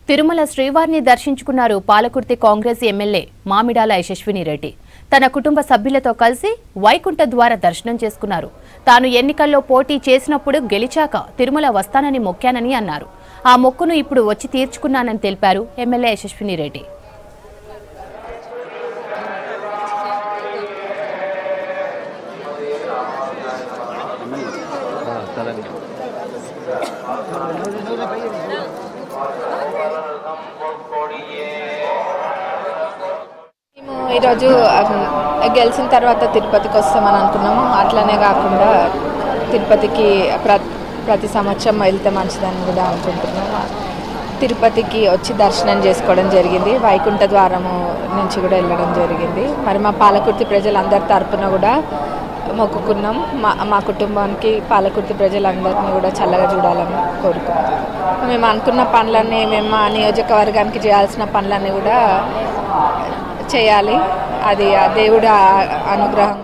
తిరుమల శ్రీవారిని దర్శించుకున్నారు పాలకుర్తి కాంగ్రెస్ ఎమ్మెల్యే మామిడాల యశస్విని రెడ్డి. తన కుటుంబ సభ్యులతో కలిసి వైకుంఠ ద్వార దర్శనం చేసుకున్నారు. తాను ఎన్నికల్లో పోటీ చేసినప్పుడు గెలిచాక తిరుమల వస్తానని మొక్కానని అన్నారు. ఆ మొక్కును ఇప్పుడు వచ్చి తీర్చుకున్నానని తెలిపారు ఎమ్మెల్యే యశస్విని రెడ్డి. ఈరోజు గెలిచిన తర్వాత తిరుపతికి వస్తామని అనుకున్నాము. అట్లనే కాకుండా తిరుపతికి ప్రతి సంవత్సరం వెళ్తే మంచిదని కూడా అనుకుంటున్నాము. తిరుపతికి వచ్చి దర్శనం చేసుకోవడం జరిగింది. వైకుంఠ ద్వారము నుంచి కూడా వెళ్ళడం జరిగింది. మరి మా పాలకుర్తి ప్రజలందరి తరపున కూడా మొక్కుకున్నాం. మా కుటుంబానికి పాలకుర్తి ప్రజలందరినీ కూడా చల్లగా చూడాలని కోరుకున్నాం. మేము అనుకున్న పనులన్నీ మేము మా నియోజకవర్గానికి చేయాల్సిన పనులన్నీ కూడా చేయాలి. అది ఆ దేవుడి అనుగ్రహం.